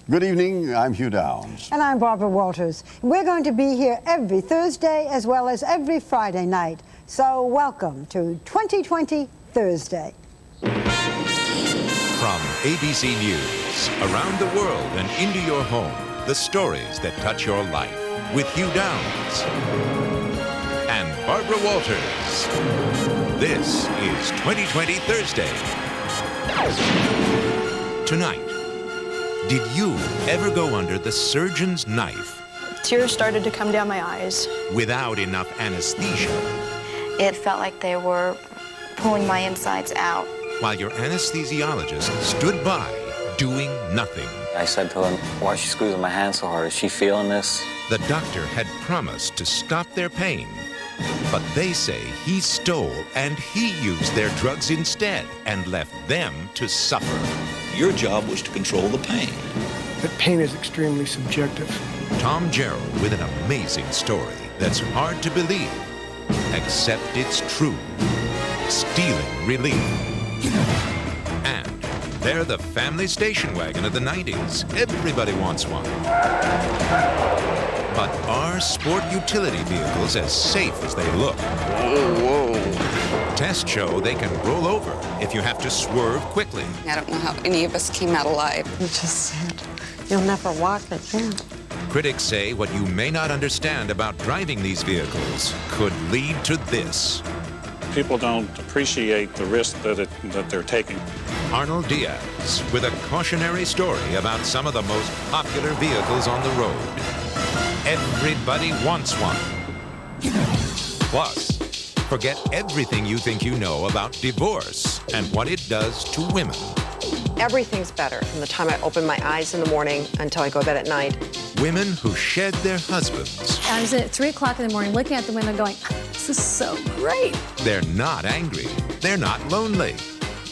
Good evening, I'm Hugh Downs. And I'm Barbara Walters. We're going to be here every Thursday as well as every Friday night. So welcome to 2020 Thursday. From ABC News, around the world and into your home, the stories that touch your life with Hugh Downs and Barbara Walters. This is 2020 Thursday. Tonight, did you ever go under the surgeon's knife? Tears started to come down my eyes. Without enough anesthesia? It felt like they were pulling my insides out. While your anesthesiologist stood by, doing nothing. I said to her, "Why is she squeezing my hand so hard? Is she feeling this?" The doctor had promised to stop their pain, but they say he stole and he used their drugs instead and left them to suffer. Your job was to control the pain. But pain is extremely subjective. Tom Jarrell with an amazing story that's hard to believe, except it's true. Stealing relief. And they're the family station wagon of the 90s. Everybody wants one. But are sport utility vehicles as safe as they look? Whoa. Tests show they can roll over if you have to swerve quickly. I don't know how any of us came out alive. You just said you'll never walk again. Critics say what you may not understand about driving these vehicles could lead to this. People don't appreciate the risk that they're taking. Arnold Diaz with a cautionary story about some of the most popular vehicles on the road. Everybody wants one. Plus, forget everything you think you know about divorce and what it does to women. Everything's better from the time I open my eyes in the morning until I go to bed at night. Women who shed their husbands. I was at 3 o'clock in the morning looking out the window going, this is so great. They're not angry. They're not lonely.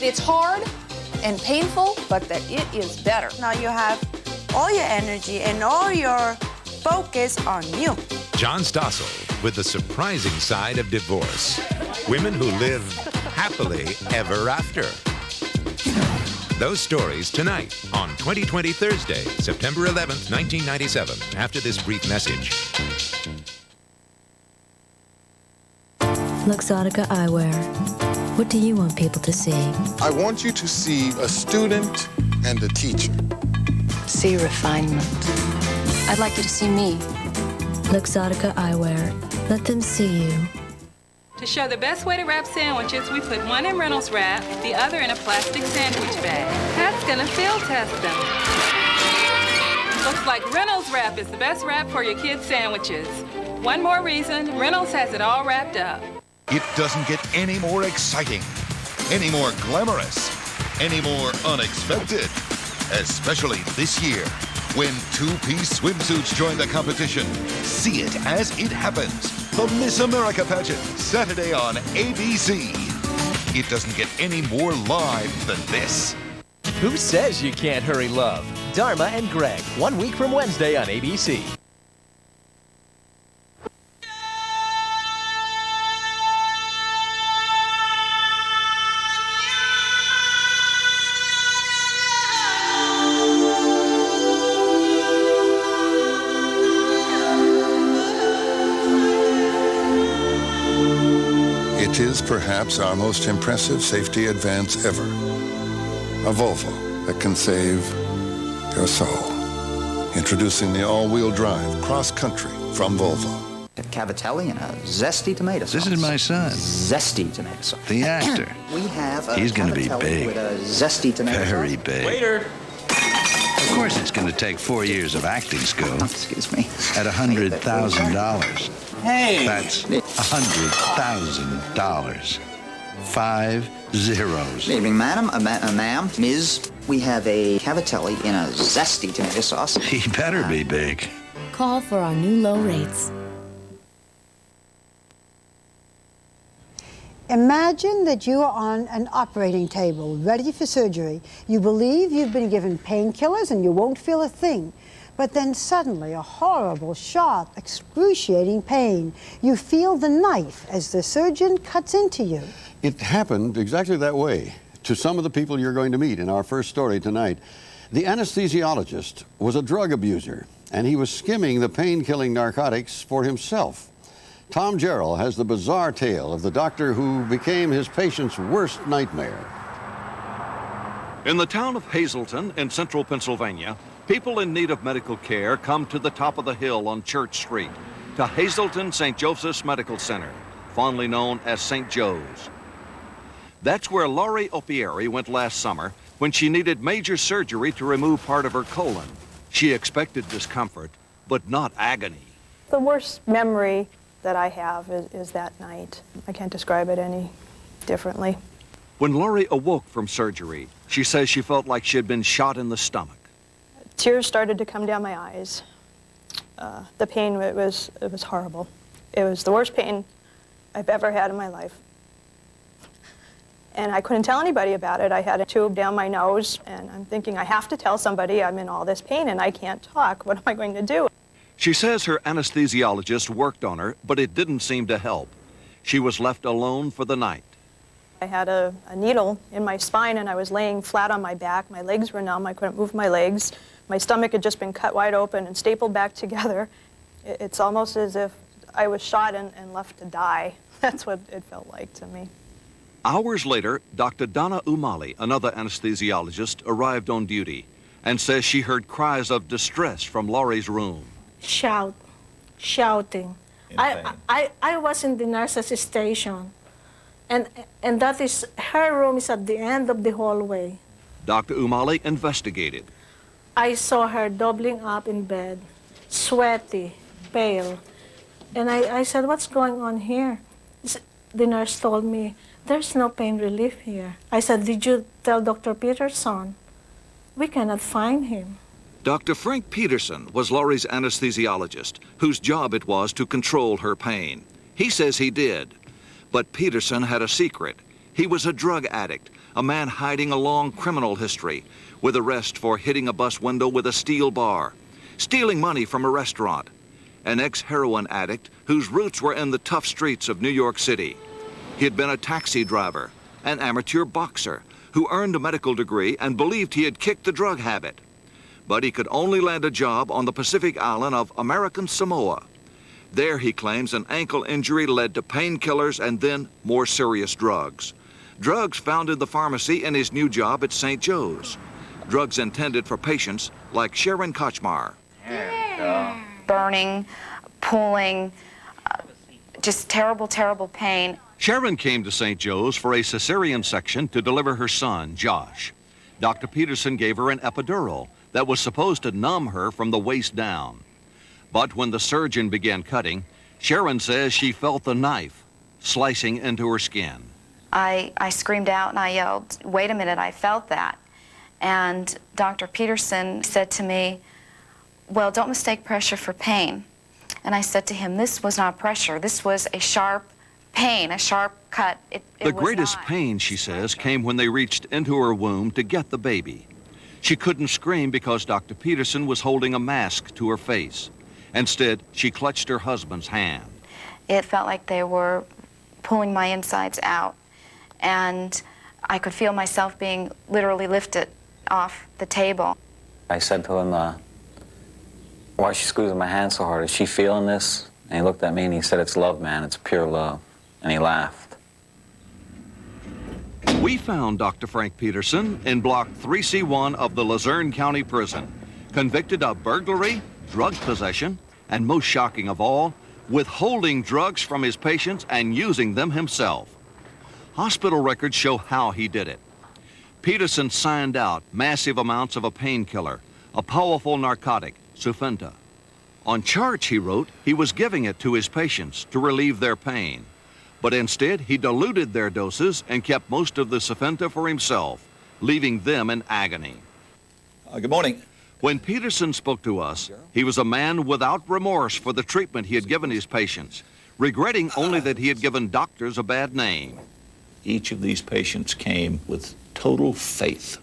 It's hard and painful, but that it is better. Now you have all your energy and all your focus on you. John Stossel with the surprising side of divorce. Women who live happily ever after. Those stories tonight on 2020 Thursday, September 11th, 1997, after this brief message. Luxottica Eyewear. What do you want people to see? I want you to see a student and a teacher. See refinement. I'd like you to see me. Luxottica Eyewear. Let them see you. To show the best way to wrap sandwiches, we put one in Reynolds Wrap, the other in a plastic sandwich bag. Pat's gonna field test them. Looks like Reynolds Wrap is the best wrap for your kids' sandwiches. One more reason, Reynolds has it all wrapped up. It doesn't get any more exciting, any more glamorous, any more unexpected, especially this year when two-piece swimsuits join the competition. See it as it happens. The Miss America pageant, Saturday on ABC. It doesn't get any more live than this. Who says you can't hurry love? Dharma and Greg, 1 week from Wednesday on ABC. It is perhaps our most impressive safety advance ever. A Volvo that can save your soul. Introducing the all-wheel drive cross-country from Volvo. A cavatelli and a zesty tomato sauce. This is my son. Zesty tomato sauce. The actor. We have a He's going to be big. With a zesty tomato sauce. Very big. Waiter! Of course, it's going to take 4 years of acting school. Excuse me. At $100,000. Hey! That's $100,000. 5 zeros. Good evening, madam, ma'am, Ms. We have a cavatelli in a zesty tomato sauce. He better be big. Call for our new low rates. Imagine that you are on an operating table, ready for surgery. You believe you've been given painkillers and you won't feel a thing. But then suddenly a horrible, sharp, excruciating pain. You feel the knife as the surgeon cuts into you. It happened exactly that way to some of the people you're going to meet in our first story tonight. The anesthesiologist was a drug abuser, and he was skimming the pain-killing narcotics for himself. Tom Jarrell has the bizarre tale of the doctor who became his patient's worst nightmare. In the town of Hazleton in central Pennsylvania, people in need of medical care come to the top of the hill on Church Street, to Hazleton St. Joseph's Medical Center, fondly known as St. Joe's. That's where Laurie Opieri went last summer when she needed major surgery to remove part of her colon. She expected discomfort, but not agony. The worst memory that I have is that night. I can't describe it any differently. When Laurie awoke from surgery, she says she felt like she had been shot in the stomach. Tears started to come down my eyes. The pain, it was horrible. It was the worst pain I've ever had in my life. And I couldn't tell anybody about it. I had a tube down my nose, and I'm thinking, I have to tell somebody I'm in all this pain and I can't talk. What am I going to do? She says her anesthesiologist worked on her, but it didn't seem to help. She was left alone for the night. I had a needle in my spine, and I was laying flat on my back. My legs were numb. I couldn't move my legs. My stomach had just been cut wide open and stapled back together. It's almost as if I was shot and left to die. That's what it felt like to me. Hours later, Dr. Donna Umali, another anesthesiologist, arrived on duty and says she heard cries of distress from Laurie's room. Shouting. I was in the nurse's station, and that is, her room is at the end of the hallway. Dr. Umali investigated. I saw her doubling up in bed, sweaty, pale, and I said, what's going on here? The nurse told me, there's no pain relief here. I said, did you tell Dr. Peterson? We cannot find him. Dr. Frank Peterson was Laurie's anesthesiologist, whose job it was to control her pain. He says he did. But Peterson had a secret. He was a drug addict, a man hiding a long criminal history, with arrest for hitting a bus window with a steel bar, stealing money from a restaurant, an ex-heroin addict whose roots were in the tough streets of New York City. He had been a taxi driver, an amateur boxer, who earned a medical degree and believed he had kicked the drug habit. But he could only land a job on the Pacific island of American Samoa. There, he claims, an ankle injury led to painkillers and then more serious drugs. Drugs found in the pharmacy in his new job at St. Joe's. Drugs intended for patients like Sharon Kochmar. Burning, pulling, just terrible, terrible pain. Sharon came to St. Joe's for a cesarean section to deliver her son, Josh. Dr. Peterson gave her an epidural that was supposed to numb her from the waist down. But when the surgeon began cutting, Sharon says she felt the knife slicing into her skin. I screamed out and I yelled, wait a minute, I felt that. And Dr. Peterson said to me, well, don't mistake pressure for pain. And I said to him, this was not pressure, this was a sharp pain, a sharp cut. The greatest pain, she says, came when they reached into her womb to get the baby. She couldn't scream because Dr. Peterson was holding a mask to her face. Instead, she clutched her husband's hand. It felt like they were pulling my insides out, and I could feel myself being literally lifted off the table. I said to him, why is she squeezing my hand so hard? Is she feeling this? And he looked at me and he said, it's love, man. It's pure love. And he laughed. We found Dr. Frank Peterson in Block 3C1 of the Luzerne County Prison, convicted of burglary, drug possession, and most shocking of all, withholding drugs from his patients and using them himself. Hospital records show how he did it. Peterson signed out massive amounts of a painkiller, a powerful narcotic, Sufenta. On charge, he wrote, he was giving it to his patients to relieve their pain. But instead, he diluted their doses and kept most of the Sufenta for himself, leaving them in agony. Good morning. When Peterson spoke to us, he was a man without remorse for the treatment he had given his patients, regretting only that he had given doctors a bad name. Each of these patients came with total faith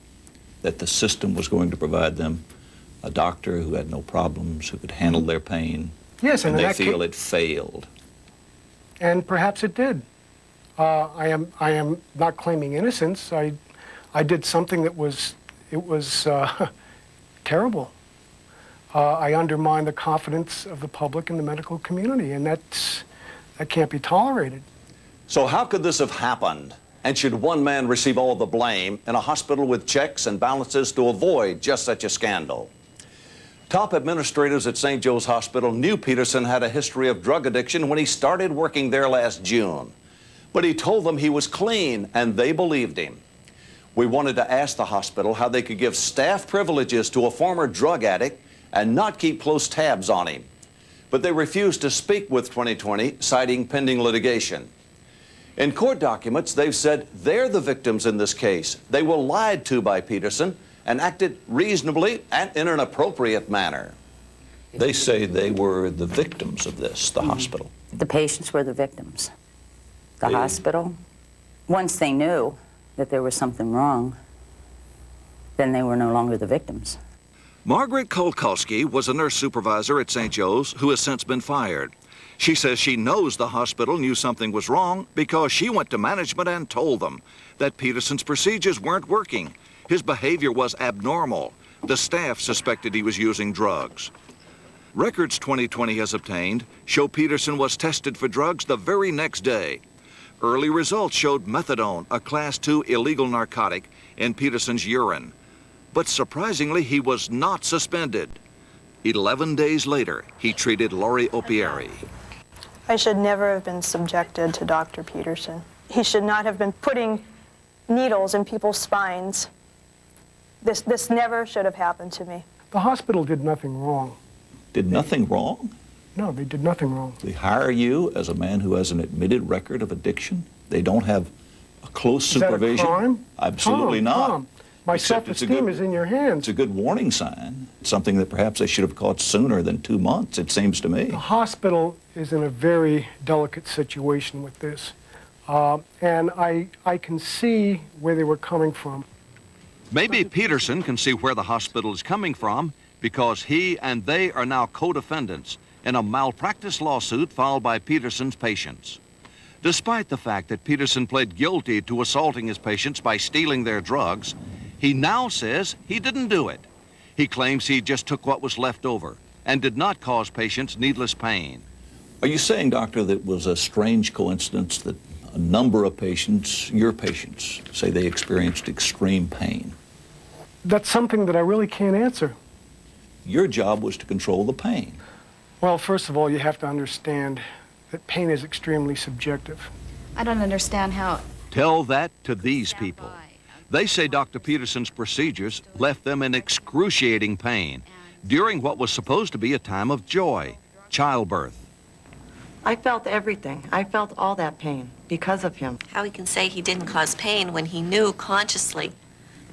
that the system was going to provide them a doctor who had no problems, who could handle their pain. Yes, and they feel it failed. And perhaps it did. I am not claiming innocence. I did something that was terrible. I undermine the confidence of the public and the medical community, and that can't be tolerated. So how could this have happened? And should one man receive all the blame in a hospital with checks and balances to avoid just such a scandal? Top administrators at St. Joe's Hospital knew Peterson had a history of drug addiction when he started working there last June. But he told them he was clean, and they believed him. We wanted to ask the hospital how they could give staff privileges to a former drug addict and not keep close tabs on him. But they refused to speak with 2020, citing pending litigation. In court documents, they've said they're the victims in this case. They were lied to by Peterson and acted reasonably and in an appropriate manner. They say they were the victims of this, the hospital. The patients were the victims. The hospital, once they knew that there was something wrong, then they were no longer the victims. Margaret Kolkowski was a nurse supervisor at St. Joe's who has since been fired. She says she knows the hospital knew something was wrong because she went to management and told them that Peterson's procedures weren't working. His behavior was abnormal. The staff suspected he was using drugs. Records 2020 has obtained show Peterson was tested for drugs the very next day. Early results showed methadone, a Class II illegal narcotic, in Peterson's urine. But surprisingly, he was not suspended. 11 days later, he treated Lori Opieri. I should never have been subjected to Dr. Peterson. He should not have been putting needles in people's spines. This never should have happened to me. The hospital did nothing wrong. Did nothing wrong? No, they did nothing wrong. They hire you as a man who has an admitted record of addiction. They don't have a close supervision. Is that a crime? Absolutely not. Tom, my self-esteem is in your hands. It's a good warning sign. It's something that perhaps they should have caught sooner than 2 months, it seems to me. The hospital is in a very delicate situation with this. And I can see where they were coming from. Maybe Peterson can see where the hospital is coming from because he and they are now co-defendants in a malpractice lawsuit filed by Peterson's patients. Despite the fact that Peterson pled guilty to assaulting his patients by stealing their drugs, he now says he didn't do it. He claims he just took what was left over and did not cause patients needless pain. Are you saying, doctor, that it was a strange coincidence that a number of patients, your patients, say they experienced extreme pain? That's something that I really can't answer. Your job was to control the pain. Well, first of all, you have to understand that pain is extremely subjective. I don't understand how... Tell that to these people. They say Dr. Peterson's procedures left them in excruciating pain during what was supposed to be a time of joy, childbirth. I felt everything. I felt all that pain because of him. How he can say he didn't cause pain when he knew consciously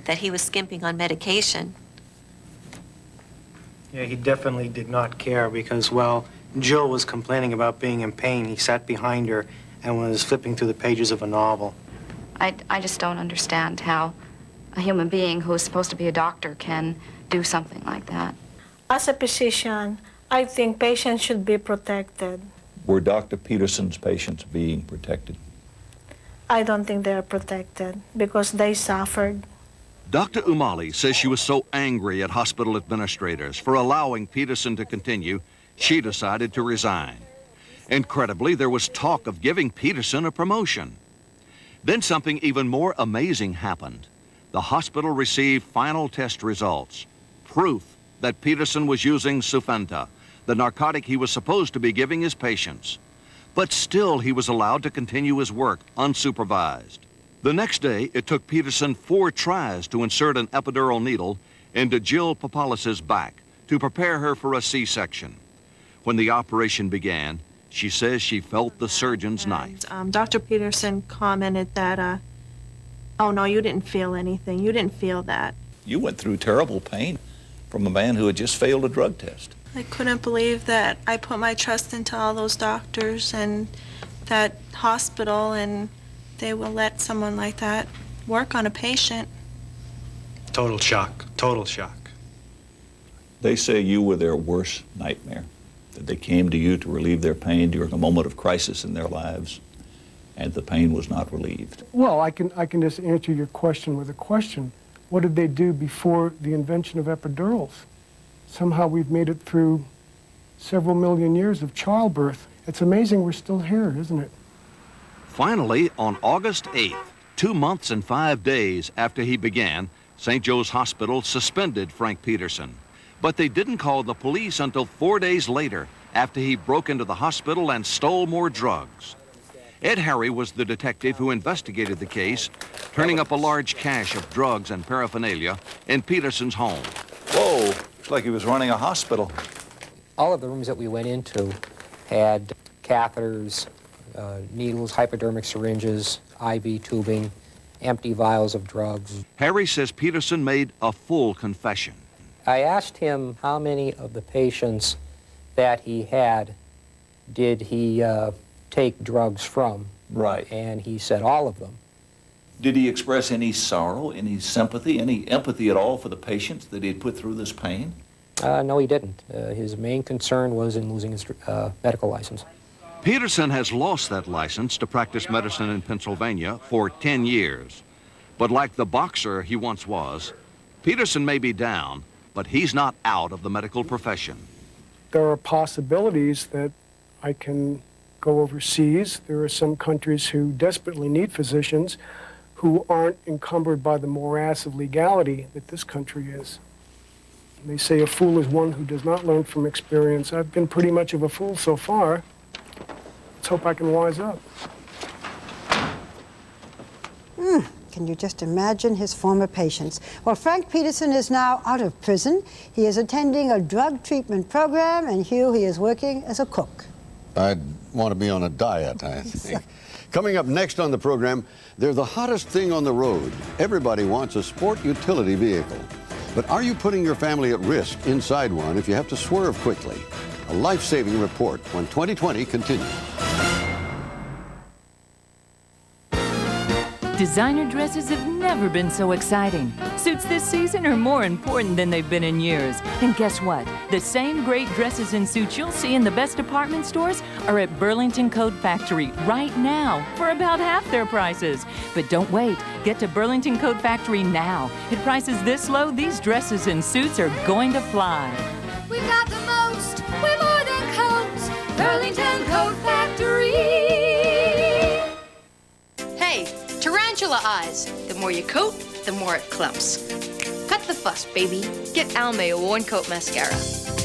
that he was skimping on medication. Yeah, he definitely did not care because, well, Jill was complaining about being in pain. He sat behind her and was flipping through the pages of a novel. I just don't understand how a human being who is supposed to be a doctor can do something like that. As a physician, I think patients should be protected. Were Dr. Peterson's patients being protected? I don't think they're protected because they suffered. Dr. Umali says she was so angry at hospital administrators for allowing Peterson to continue, she decided to resign. Incredibly, there was talk of giving Peterson a promotion. Then something even more amazing happened. The hospital received final test results, proof that Peterson was using Sufenta, the narcotic he was supposed to be giving his patients. But still, he was allowed to continue his work unsupervised. The next day, it took Peterson 4 tries to insert an epidural needle into Jill Papalis's back to prepare her for a C-section. When the operation began, she says she felt the surgeon's knife. Dr. Peterson commented that, oh no, you didn't feel anything. You didn't feel that. You went through terrible pain from a man who had just failed a drug test. I couldn't believe that I put my trust into all those doctors and that hospital, and they will let someone like that work on a patient. Total shock. Total shock. They say you were their worst nightmare, that they came to you to relieve their pain during a moment of crisis in their lives, and the pain was not relieved. Well, I can just answer your question with a question. what did they do before the invention of epidurals? Somehow we've made it through several million years of childbirth. It's amazing we're still here, isn't it? Finally, on August 8th, 2 months and 5 days after he began, St. Joe's Hospital suspended Frank Peterson. But they didn't call the police until 4 days later, after he broke into the hospital and stole more drugs. Ed Harry was the detective who investigated the case, turning up a large cache of drugs and paraphernalia in Peterson's home. Whoa, looks like he was running a hospital. All of the rooms that we went into had catheters, needles, hypodermic syringes, IV tubing, empty vials of drugs. Harry says Peterson made a full confession. I asked him how many of the patients that he had did he take drugs from. Right. And he said all of them. Did he express any sorrow, any sympathy, any empathy at all for the patients that he had put through this pain? No, he didn't. His main concern was in losing his medical license. Peterson has lost that license to practice medicine in Pennsylvania for 10 years. But like the boxer he once was, Peterson may be down, but he's not out of the medical profession. There are possibilities that I can go overseas. There are some countries who desperately need physicians who aren't encumbered by the morass of legality that this country is. They say a fool is one who does not learn from experience. I've been pretty much of a fool so far. Let's hope I can wise up. Can you just imagine his former patients? Well, Frank Peterson is now out of prison. He is attending a drug treatment program, and Hugh, he is working as a cook. I'd want to be on a diet, I think. Coming up next on the program, they're the hottest thing on the road. Everybody wants a sport utility vehicle. But are you putting your family at risk inside one if you have to swerve quickly? A life-saving report when 2020 continues. Designer dresses have never been so exciting. Suits this season are more important than they've been in years. And guess what? The same great dresses and suits you'll see in the best department stores are at Burlington Coat Factory right now for about half their prices. But don't wait. Get to Burlington Coat Factory now. At prices this low, these dresses and suits are going to fly. We've got the most, we're more than coats. Burlington Coat Factory. Hey, tarantula eyes. The more you coat, the more it clumps. Cut the fuss, baby. Get Almay One Coat Mascara.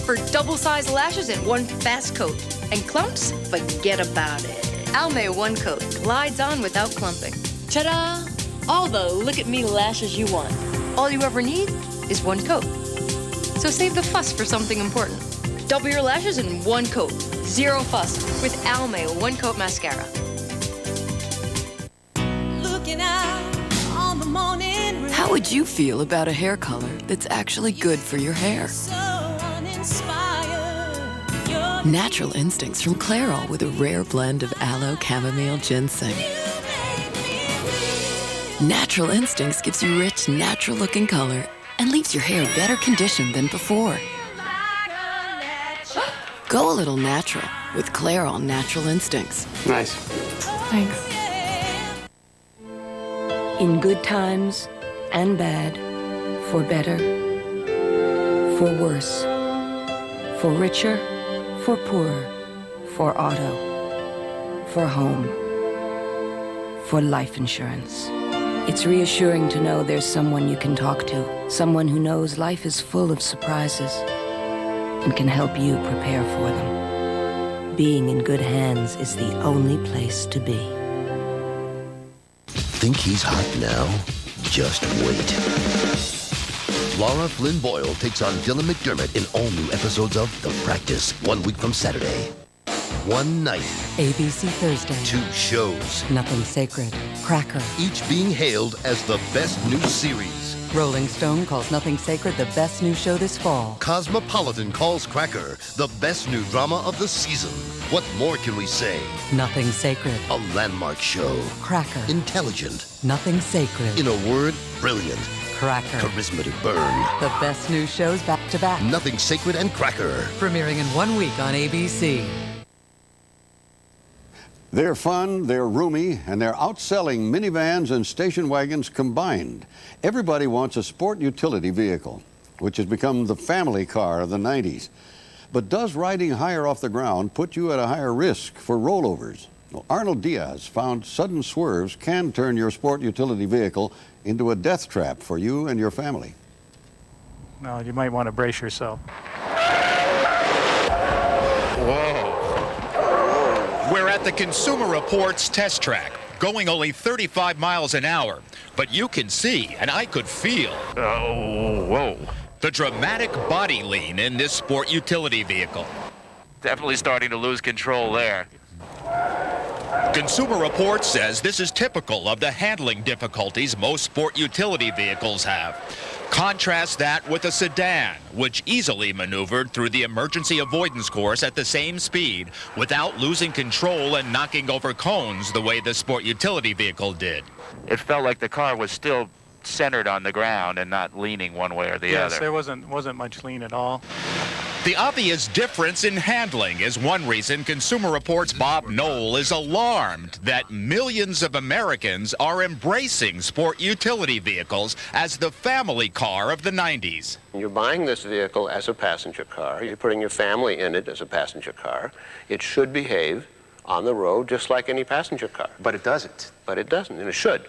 For double-sized lashes in one fast coat. And clumps? Forget about it. Almay One Coat glides on without clumping. Ta-da! All the look-at-me lashes you want. All you ever need is one coat. So save the fuss for something important. Double your lashes in one coat. Zero fuss with Almay One Coat Mascara. How would you feel about a hair color that's actually good for your hair? Natural Instincts from Clairol with a rare blend of aloe, chamomile, ginseng. Natural Instincts gives you rich, natural-looking color and leaves your hair better conditioned than before. Go a little natural with Clairol Natural Instincts. Nice. Thanks. In good times and bad, for better, for worse, for richer, for poorer, for auto, for home, for life insurance. It's reassuring to know there's someone you can talk to, someone who knows life is full of surprises and can help you prepare for them. Being in good hands is the only place to be. Think he's hot now? Just wait. Laura Flynn Boyle takes on Dylan McDermott in all new episodes of The Practice, 1 week from Saturday. One night. ABC Thursday. 2 shows. Nothing Sacred. Cracker. Each being hailed as the best new series. Rolling Stone calls Nothing Sacred the best new show this fall. Cosmopolitan calls Cracker the best new drama of the season. What more can we say? Nothing Sacred. A landmark show. Cracker. Intelligent. Nothing Sacred. In a word, brilliant. Cracker. Charisma to burn. The best new shows back to back. Nothing Sacred and Cracker. Premiering in 1 week on ABC. They're fun, they're roomy, and they're outselling minivans and station wagons combined. Everybody wants a sport utility vehicle, which has become the family car of the 90s. But does riding higher off the ground put you at a higher risk for rollovers? Well, Arnold Diaz found sudden swerves can turn your sport utility vehicle into a death trap for you and your family. Well, you might want to brace yourself. Whoa. We're at the Consumer Reports test track, going only 35 miles an hour. But you can see, and I could feel, whoa, the dramatic body lean in this sport utility vehicle. Definitely starting to lose control there. Consumer Reports says this is typical of the handling difficulties most sport utility vehicles have. Contrast that with a sedan, which easily maneuvered through the emergency avoidance course at the same speed without losing control and knocking over cones the way the sport utility vehicle did. It felt like the car was still centered on the ground and not leaning one way or the other. Yes, there wasn't much lean at all. The obvious difference in handling is one reason Consumer Reports' Bob Knoll is alarmed that millions of Americans are embracing sport utility vehicles as the family car of the 90s. You're buying this vehicle as a passenger car. You're putting your family in it as a passenger car. It should behave on the road just like any passenger car. But it doesn't. But it doesn't, and it should.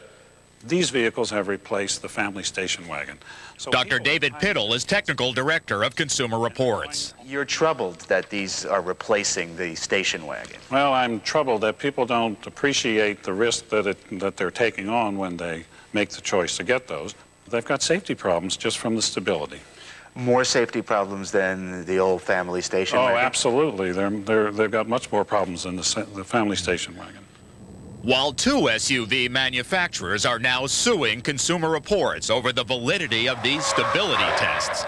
These vehicles have replaced the family station wagon. So Dr. David Piddle is technical director of Consumer Reports. You're troubled that these are replacing the station wagon. Well, I'm troubled that people don't appreciate the risk that they're taking on when they make the choice to get those. They've got safety problems just from the stability. More safety problems than the old family station wagon? Oh, absolutely. They've got much more problems than the family station wagon. While two SUV manufacturers are now suing Consumer Reports over the validity of these stability tests.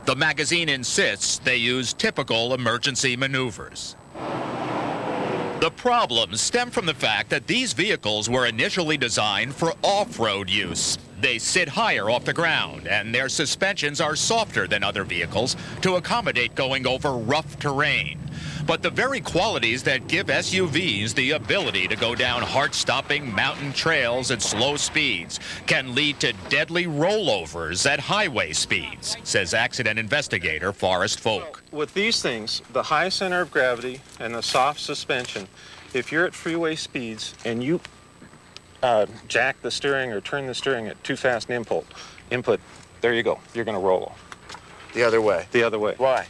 The magazine insists they use typical emergency maneuvers. The problems stem from the fact that these vehicles were initially designed for off-road use. They sit higher off the ground, and their suspensions are softer than other vehicles to accommodate going over rough terrain. But the very qualities that give SUVs the ability to go down heart-stopping mountain trails at slow speeds can lead to deadly rollovers at highway speeds, says accident investigator Forrest Folk. With these things, the high center of gravity and the soft suspension, if you're at freeway speeds and you jack the steering or turn the steering at too fast an input, there you go. You're going to roll. The other way? The other way. Why?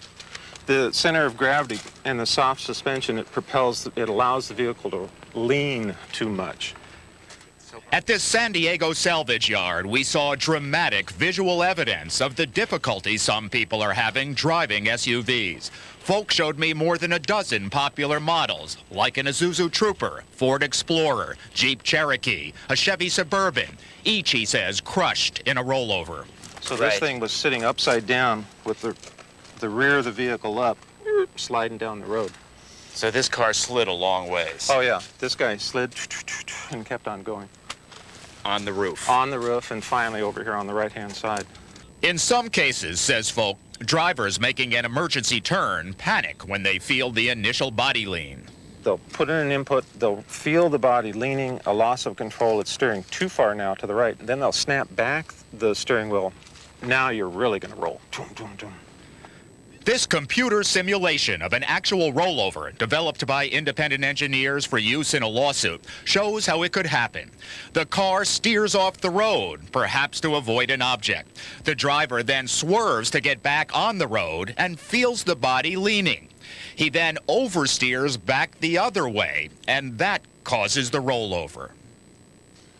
The center of gravity and the soft suspension, it allows the vehicle to lean too much. At this San Diego salvage yard, we saw dramatic visual evidence of the difficulty some people are having driving SUVs. Folk showed me more than a dozen popular models, like an Isuzu Trooper, Ford Explorer, Jeep Cherokee, a Chevy Suburban, each, he says, crushed in a rollover. So this thing was sitting upside down with the rear of the vehicle up, sliding down the road. So this car slid a long ways. Oh, yeah. This guy slid and kept on going. On the roof? On the roof, and finally over here on the right-hand side. In some cases, says Folk, drivers making an emergency turn panic when they feel the initial body lean. They'll put in an input, they'll feel the body leaning, a loss of control, it's steering too far now to the right, then they'll snap back the steering wheel. Now you're really going to roll. This computer simulation of an actual rollover, developed by independent engineers for use in a lawsuit, shows how it could happen. The car steers off the road, perhaps to avoid an object. The driver then swerves to get back on the road and feels the body leaning. He then oversteers back the other way, and that causes the rollover.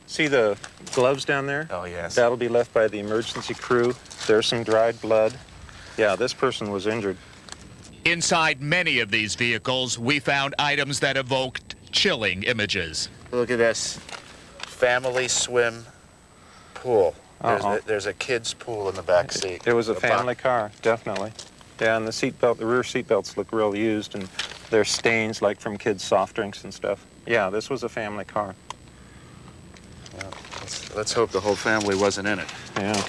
See the gloves down there? Oh, yes. That'll be left by the emergency crew. There's some dried blood. Yeah, this person was injured. Inside many of these vehicles, we found items that evoked chilling images. Look at this. Family swim pool. There's a kid's pool in the back seat. It was a family car, definitely. Yeah, and the rear seat belts look real used, and there's stains like from kids' soft drinks and stuff. Yeah, this was a family car. Well, let's hope the whole family wasn't in it. Yeah.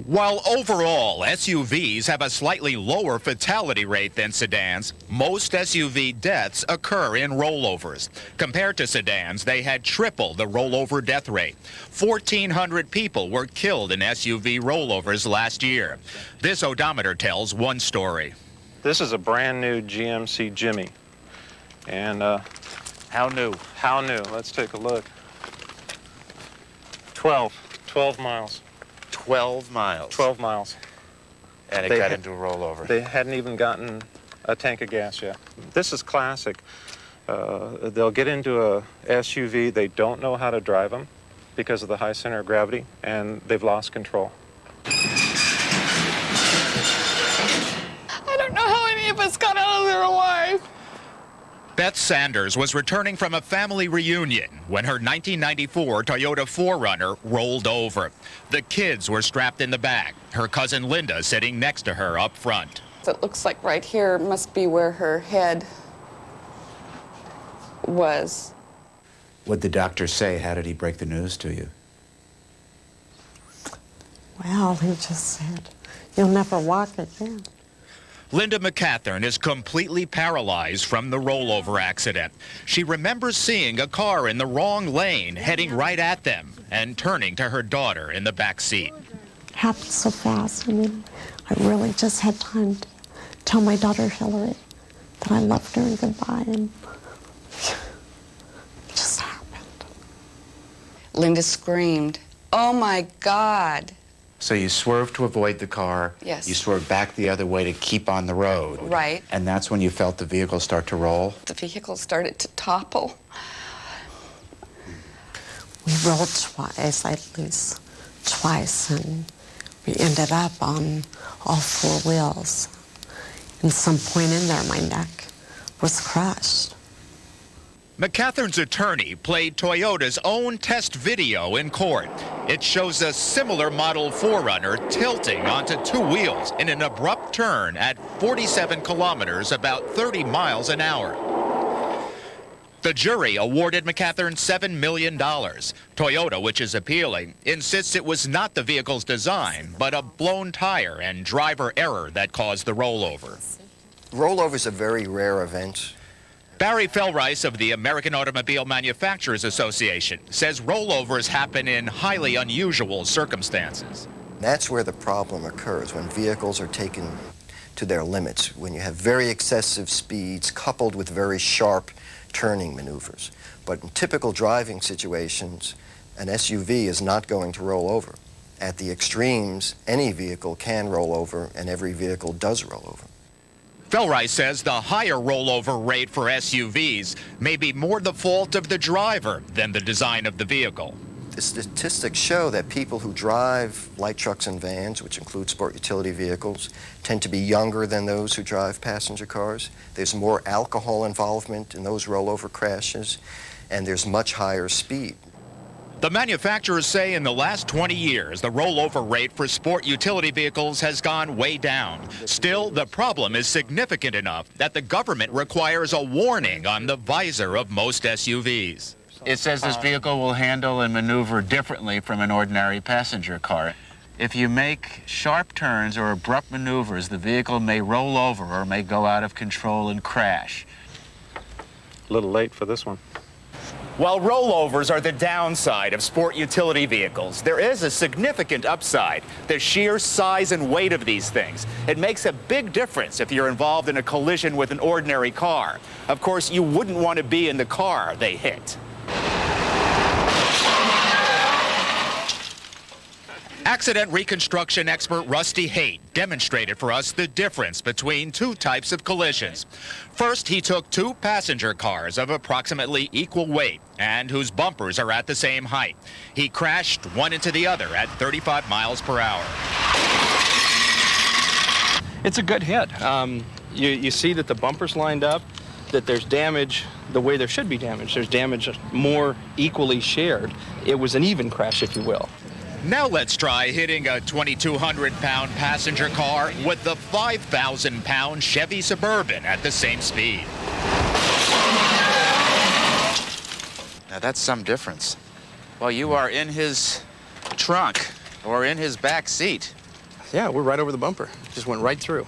While overall SUVs have a slightly lower fatality rate than sedans, most SUV deaths occur in rollovers. Compared to sedans, they had triple the rollover death rate. 1,400 people were killed in SUV rollovers last year. This odometer tells one story. This is a brand new GMC Jimmy. And how new? How new? Let's take a look. 12 miles. 12 miles. 12 miles. And it got into a rollover. They hadn't even gotten a tank of gas yet. This is classic. They'll get into a SUV, they don't know how to drive them because of the high center of gravity, and they've lost control. I don't know how any of us got out of there alive. Beth Sanders was returning from a family reunion when her 1994 Toyota 4Runner rolled over. The kids were strapped in the back, her cousin Linda sitting next to her up front. It looks like right here must be where her head was. What'd the doctor say? How did he break the news to you? Well, he just said, "You'll never walk again." Linda McCathern is completely paralyzed from the rollover accident. She remembers seeing a car in the wrong lane heading right at them and turning to her daughter in the back seat. It happened so fast. I mean, I really just had time to tell my daughter Hillary that I loved her and goodbye, and it just happened. Linda screamed, "Oh my God!" So you swerved to avoid the car. Yes. You swerved back the other way to keep on the road. Right. And that's when you felt the vehicle start to roll? The vehicle started to topple. We rolled twice, at least twice, and we ended up on all four wheels. And some point in there, my neck was crushed. McCathern's attorney played Toyota's own test video in court. It shows a similar Model 4Runner tilting onto two wheels in an abrupt turn at 47 kilometers, about 30 miles an hour. The jury awarded McCathern $7 million. Toyota, which is appealing, insists it was not the vehicle's design, but a blown tire and driver error that caused the rollover. Rollover is a very rare event. Barry Felrice of the American Automobile Manufacturers Association says rollovers happen in highly unusual circumstances. That's where the problem occurs, when vehicles are taken to their limits, when you have very excessive speeds coupled with very sharp turning maneuvers. But in typical driving situations, an SUV is not going to roll over. At the extremes, any vehicle can roll over, and every vehicle does roll over. Felrice says the higher rollover rate for SUVs may be more the fault of the driver than the design of the vehicle. The statistics show that people who drive light trucks and vans, which include sport utility vehicles, tend to be younger than those who drive passenger cars. There's more alcohol involvement in those rollover crashes, and there's much higher speed. The manufacturers say in the last 20 years, the rollover rate for sport utility vehicles has gone way down. Still, the problem is significant enough that the government requires a warning on the visor of most SUVs. It says this vehicle will handle and maneuver differently from an ordinary passenger car. If you make sharp turns or abrupt maneuvers, the vehicle may roll over or may go out of control and crash. A little late for this one. While rollovers are the downside of sport utility vehicles, there is a significant upside: the sheer size and weight of these things. It makes a big difference if you're involved in a collision with an ordinary car. Of course, you wouldn't want to be in the car they hit. Accident reconstruction expert Rusty Haight demonstrated for us the difference between two types of collisions. First, he took two passenger cars of approximately equal weight and whose bumpers are at the same height. He crashed one into the other at 35 miles per hour. It's a good hit. You see that the bumpers lined up, that there's damage the way there should be damage. There's damage more equally shared. It was an even crash, if you will. Now let's try hitting a 2,200-pound passenger car with the 5,000-pound Chevy Suburban at the same speed. Now that's some difference. Well, you are in his trunk or in his back seat. Yeah, we're right over the bumper. Just went right through.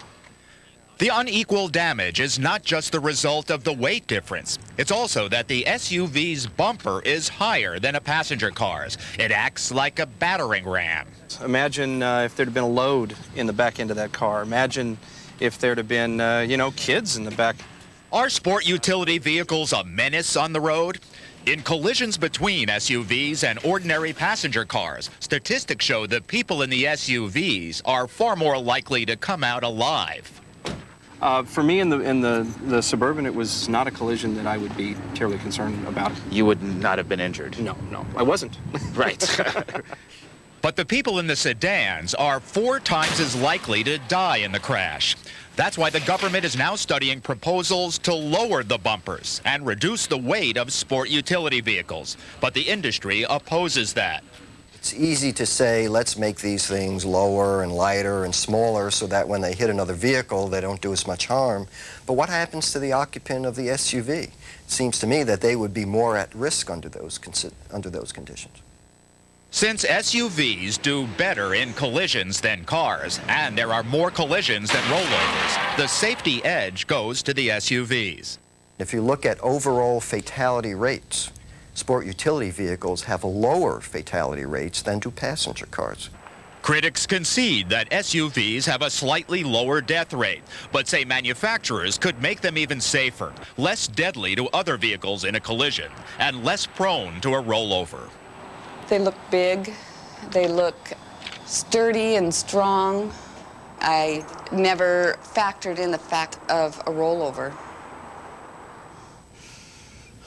The unequal damage is not just the result of the weight difference. It's also that the SUV's bumper is higher than a passenger car's. It acts like a battering ram. Imagine if there'd been a load in the back end of that car. Imagine if there'd have been, kids in the back. Are sport utility vehicles a menace on the road? In collisions between SUVs and ordinary passenger cars, statistics show that people in the SUVs are far more likely to come out alive. For me in the Suburban, it was not a collision that I would be terribly concerned about. You would not have been injured? No, I wasn't. Right. But the people in the sedans are 4 times as likely to die in the crash. That's why the government is now studying proposals to lower the bumpers and reduce the weight of sport utility vehicles. But the industry opposes that. It's easy to say, let's make these things lower and lighter and smaller so that when they hit another vehicle, they don't do as much harm. But what happens to the occupant of the SUV? It seems to me that they would be more at risk under those conditions. Since SUVs do better in collisions than cars, and there are more collisions than rollovers, the safety edge goes to the SUVs. If you look at overall fatality rates, sport utility vehicles have lower fatality rates than do passenger cars. Critics concede that SUVs have a slightly lower death rate, but say manufacturers could make them even safer, less deadly to other vehicles in a collision, and less prone to a rollover. They look big. They look sturdy and strong. I never factored in the fact of a rollover.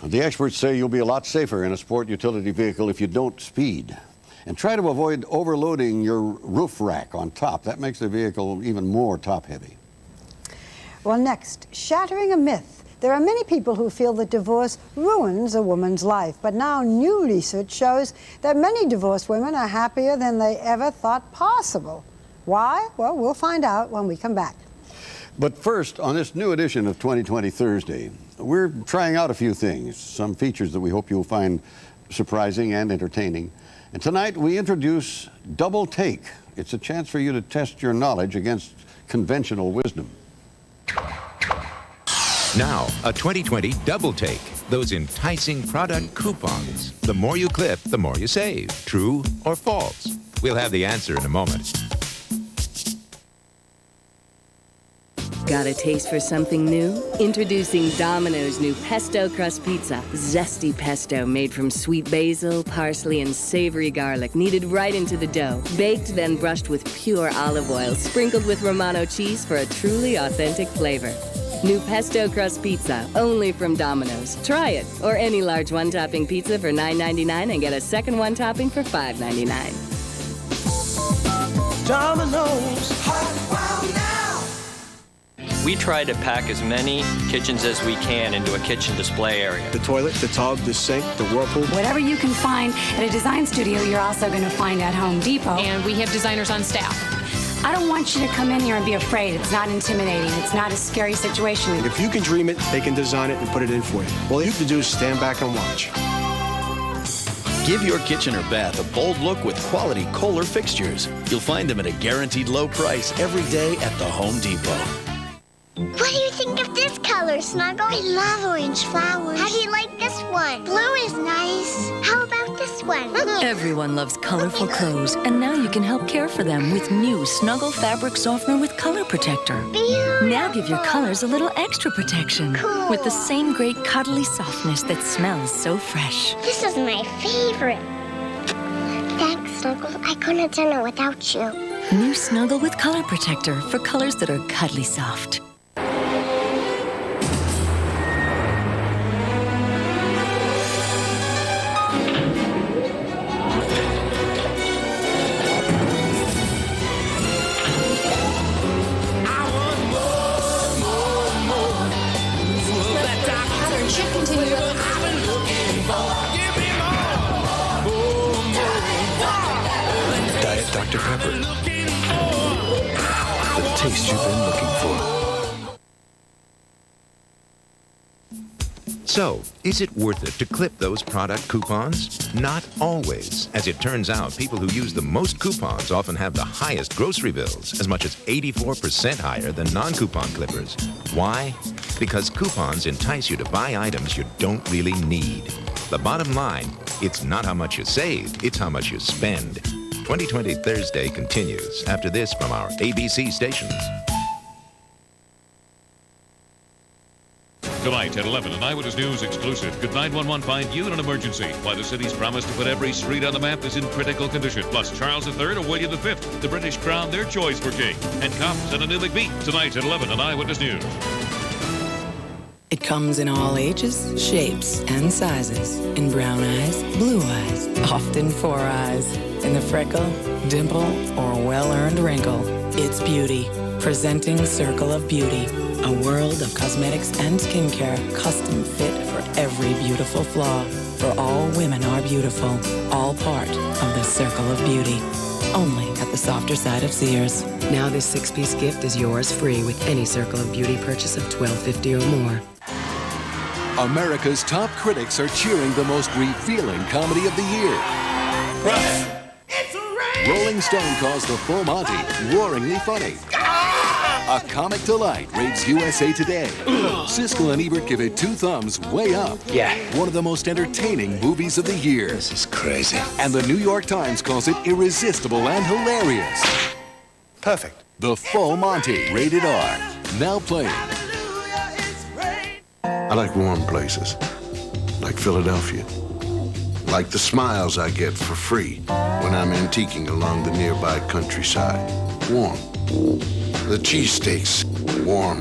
The experts say you'll be a lot safer in a sport utility vehicle if you don't speed. And try to avoid overloading your roof rack on top. That makes the vehicle even more top-heavy. Well, next, shattering a myth. There are many people who feel that divorce ruins a woman's life, but now new research shows that many divorced women are happier than they ever thought possible. Why? Well, we'll find out when we come back. But first, on this new edition of 2020 Thursday, we're trying out a few things, some features that we hope you'll find surprising and entertaining. And tonight we introduce Double Take. It's a chance for you to test your knowledge against conventional wisdom. Now, a 2020 Double Take. Those enticing product coupons. The more you clip, the more you save. True or false? We'll have the answer in a moment. Got a taste for something new? Introducing Domino's new Pesto Crust Pizza. Zesty pesto made from sweet basil, parsley, and savory garlic, kneaded right into the dough. Baked, then brushed with pure olive oil, sprinkled with Romano cheese for a truly authentic flavor. New Pesto Crust Pizza, only from Domino's. Try it, or any large one-topping pizza for $9.99 and get a second one-topping for $5.99. Domino's, hot wow now! We try to pack as many kitchens as we can into a kitchen display area. The toilet, the tub, the sink, the whirlpool. Whatever you can find at a design studio, you're also going to find at Home Depot. And we have designers on staff. I don't want you to come in here and be afraid. It's not intimidating. It's not a scary situation. If you can dream it, they can design it and put it in for you. All you have to do is stand back and watch. Give your kitchen or bath a bold look with quality Kohler fixtures. You'll find them at a guaranteed low price every day at the Home Depot. What do you think of this color, Snuggle? I love orange flowers. How do you like this one? Blue is nice. How about this one? Everyone loves colorful clothes, and now you can help care for them with new Snuggle Fabric Softener with Color Protector. Beautiful. Now give your colors a little extra protection. Cool. With the same great cuddly softness that smells so fresh. This is my favorite. Thanks, Snuggle. I couldn't have done it without you. New Snuggle with Color Protector for colors that are cuddly soft. Diet Dr. Pepper. The taste you've been looking for. So, is it worth it to clip those product coupons? Not always. As it turns out, people who use the most coupons often have the highest grocery bills, as much as 84% higher than non-coupon clippers. Why? Because coupons entice you to buy items you don't really need. The bottom line, it's not how much you save, it's how much you spend. 2020 Thursday continues after this from our ABC stations. Tonight at 11, an Eyewitness News exclusive. Could 911 find you in an emergency? Why the city's promise to put every street on the map is in critical condition. Plus, Charles III or William V, the British crown their choice for king. And cops and a new McBeat. Tonight at 11, an Eyewitness News. It comes in all ages, shapes, and sizes. In brown eyes, blue eyes, often four eyes. In the freckle, dimple, or well-earned wrinkle. It's beauty. Presenting Circle of Beauty. A world of cosmetics and skincare, custom fit for every beautiful flaw. For all women are beautiful, all part of the Circle of Beauty. Only at the softer side of Sears. Now this 6-piece gift is yours free with any Circle of Beauty purchase of $12.50 or more. America's top critics are cheering the most revealing comedy of the year. Rolling Stone calls The Full Monty roaringly funny. A comic delight, rates USA Today. Siskel and Ebert give it 2 thumbs way up. Yeah. One of the most entertaining movies of the year. This is crazy. And the New York Times calls it irresistible and hilarious. Perfect. The Full Monty, rated R. Now playing. I like warm places, like Philadelphia. Like the smiles I get for free when I'm antiquing along the nearby countryside. Warm. The cheesesteaks, warm.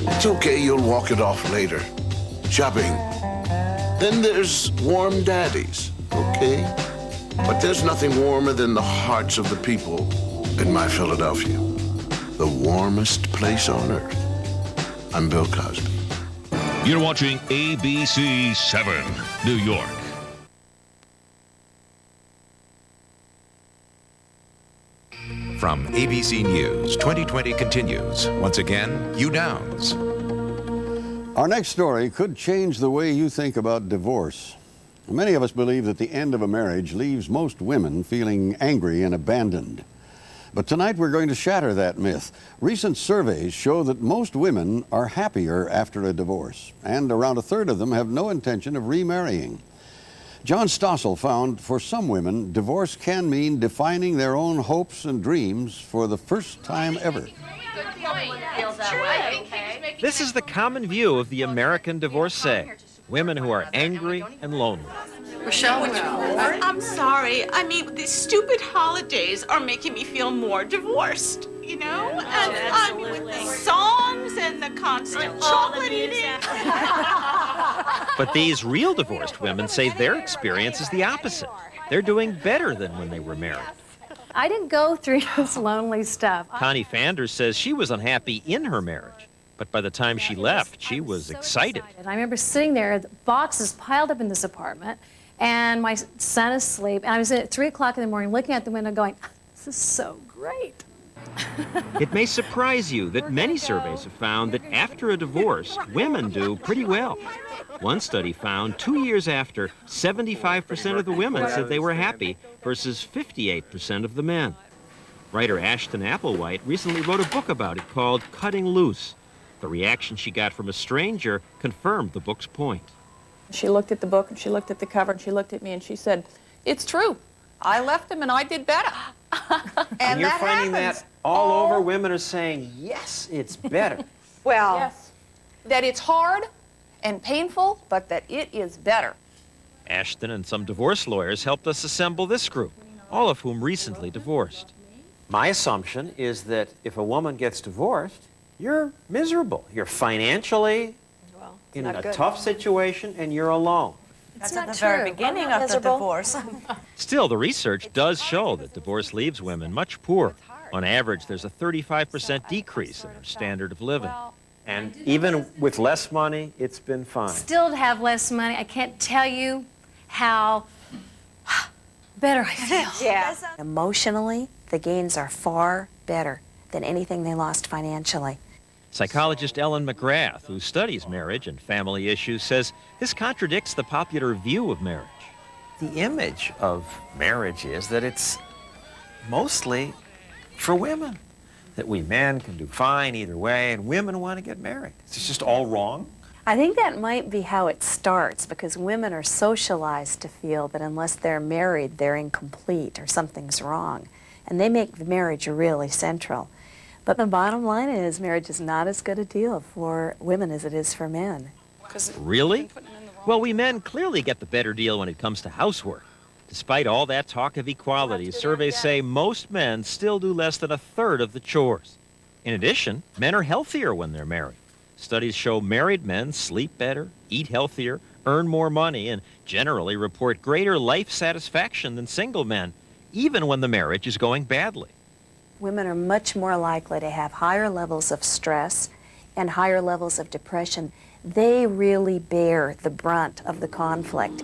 It's okay, you'll walk it off later. Shopping. Then there's warm daddies, okay? But there's nothing warmer than the hearts of the people in my Philadelphia. The warmest place on earth. I'm Bill Cosby. You're watching ABC 7, New York. From ABC News, 2020 continues. Once again, Hugh Downs. Our next story could change the way you think about divorce. Many of us believe that the end of a marriage leaves most women feeling angry and abandoned. But tonight we're going to shatter that myth. Recent surveys show that most women are happier after a divorce, and around a third of them have no intention of remarrying. John Stossel found for some women, divorce can mean defining their own hopes and dreams for the first time ever. This is the common view of the American divorcee. Women who are angry and lonely. Rochelle, I'm sorry. I mean, these stupid holidays are making me feel more divorced, you know? And I mean, with the songs and the constant chocolate eating. But these real divorced women say their experience is the opposite. They're doing better than when they were married. I didn't go through this lonely stuff. Connie Fanders says she was unhappy in her marriage, but by the time she left, she was excited. I remember sitting there, the boxes piled up in this apartment, and my son is asleep, and I was at 3 o'clock in the morning looking out the window going, this is so great. It may surprise you that many surveys have found that after a divorce, women do pretty well. One study found 2 years after, 75% of the women said they were happy versus 58% of the men. Writer Ashton Applewhite recently wrote a book about it called Cutting Loose. The reaction she got from a stranger confirmed the book's point. She looked at the book, and she looked at the cover, and she looked at me, and she said, it's true. I left him, and I did better. And you're finding that all over, women are saying, yes, it's better. Well, yes. That it's hard and painful, but that it is better. Ashton and some divorce lawyers helped us assemble this group, all of whom recently divorced. My assumption is that if a woman gets divorced, you're miserable. You're financially in a tough situation, and you're alone. That's at the very beginning of the divorce. Still, the research does show that divorce leaves women much poorer. On average, there's a 35% decrease in their standard of living. And even with less money, it's been fine. Still to have less money, I can't tell you how better I feel. Yeah. Emotionally, the gains are far better than anything they lost financially. Psychologist Ellen McGrath, who studies marriage and family issues, says this contradicts the popular view of marriage. The image of marriage is that it's mostly for women, that we men can do fine either way, and women want to get married. It's just all wrong. I think that might be how it starts, because women are socialized to feel that unless they're married, they're incomplete or something's wrong. And they make marriage really central. But the bottom line is marriage is not as good a deal for women as it is for men. Really? Well, we men clearly get the better deal when it comes to housework. Despite all that talk of equality, surveys say most men still do less than a third of the chores. In addition, men are healthier when they're married. Studies show married men sleep better, eat healthier, earn more money, and generally report greater life satisfaction than single men, even when the marriage is going badly. Women are much more likely to have higher levels of stress and higher levels of depression. They really bear the brunt of the conflict.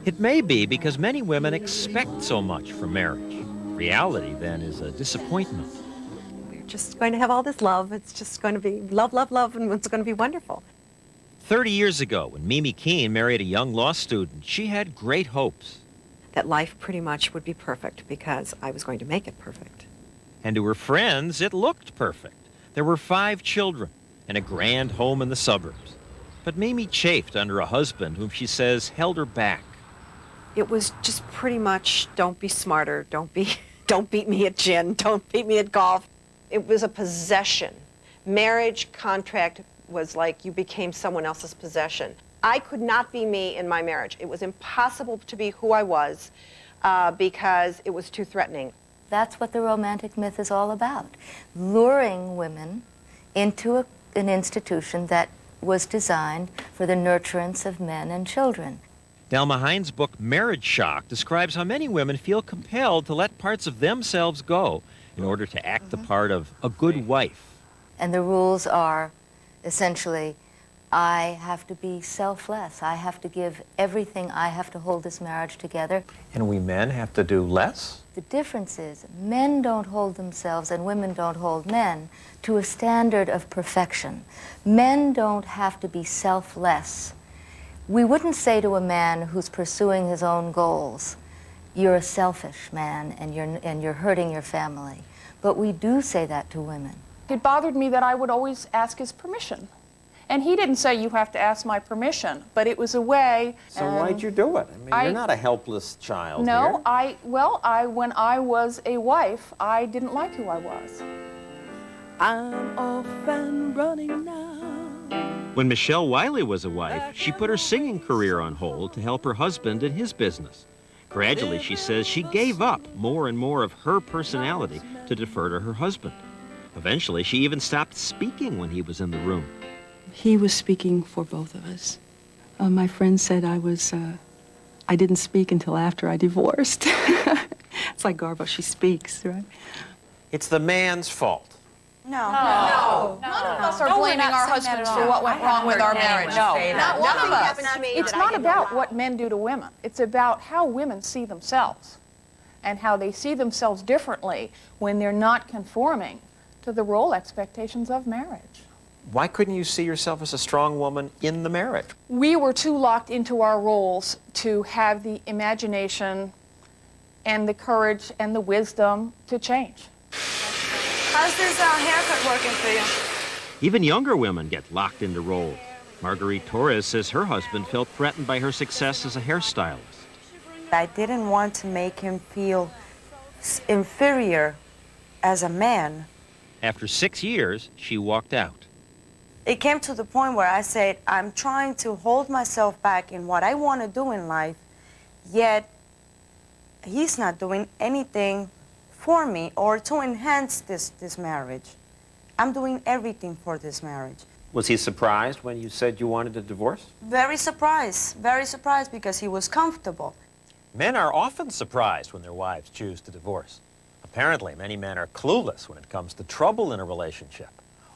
It may be because many women expect so much from marriage. Reality, then, is a disappointment. We're just going to have all this love. It's just going to be love, love, love, and it's going to be wonderful. 30 years ago, when Mimi Keene married a young law student, she had great hopes. That life pretty much would be perfect because I was going to make it perfect. And to her friends, it looked perfect. There were 5 children and a grand home in the suburbs. But Mimi chafed under a husband whom she says held her back. It was just pretty much, don't be smarter, don't beat me at gin, don't beat me at golf. It was a possession. Marriage contract was like you became someone else's possession. I could not be me in my marriage. It was impossible to be who I was because it was too threatening. That's what the romantic myth is all about, luring women into an institution that was designed for the nurturance of men and children. Delma Hines' book, Marriage Shock, describes how many women feel compelled to let parts of themselves go in order to act the part of a good wife. And the rules are essentially, I have to be selfless. I have to give everything. I have to hold this marriage together. And we men have to do less? The difference is men don't hold themselves and women don't hold men to a standard of perfection. Men don't have to be selfless. We wouldn't say to a man who's pursuing his own goals, you're a selfish man and you're hurting your family. But we do say that to women. It bothered me that I would always ask his permission. And he didn't say, you have to ask my permission, but it was a way. So why'd you do it? I mean, you're not a helpless child No, here. when I was a wife, I didn't like who I was. I'm off and running now. When Michelle Wiley was a wife, she put her singing career on hold to help her husband in his business. Gradually, she says, she gave up more and more of her personality to defer to her husband. Eventually, she even stopped speaking when he was in the room. He was speaking for both of us. My friend said I didn't speak until after I divorced. It's like Garbo, she speaks, right? It's the man's fault. No. None of us are blaming our husbands for what went wrong with our marriage. No, not one of us. It's not about what men do to women. It's about how women see themselves and how they see themselves differently when they're not conforming to the role expectations of marriage. Why couldn't you see yourself as a strong woman in the marriage? We were too locked into our roles to have the imagination and the courage and the wisdom to change. How's this haircut working for you? Even younger women get locked into roles. Marguerite Torres says her husband felt threatened by her success as a hairstylist. I didn't want to make him feel inferior as a man. After 6 years, she walked out. It came to the point where I said, I'm trying to hold myself back in what I want to do in life, yet he's not doing anything for me or to enhance this marriage. I'm doing everything for this marriage. Was he surprised when you said you wanted a divorce? Very surprised because he was comfortable. Men are often surprised when their wives choose to divorce. Apparently, many men are clueless when it comes to trouble in a relationship.